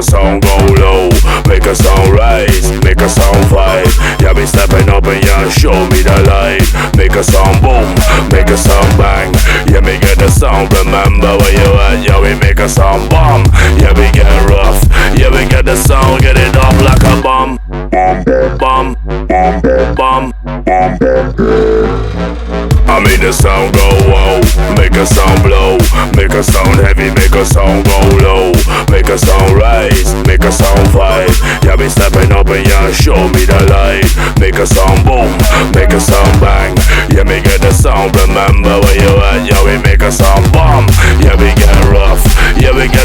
a song go low, make a song rise, make a song fight. Yeah, be stepping up and yeah, show me the light. Make a song boom, make a song bang. Yeah, me get the sound, remember where you at. Yeah, we make a song bomb. Yeah, we get rough. Yeah, we get the sound, get it up like a bomb. Bomb, bomb, bomb, bomb, bomb. I make the sound go whoa, make a sound blow, make a sound heavy, make a sound go low, make a sound rise, make a sound fight. Yeah, be stepping up and yeah, show me the light. Make a sound boom, make a sound bang. Yeah, me get the sound, remember where you at. Yeah, we make a sound bomb. Yeah, we get rough. Yeah, we get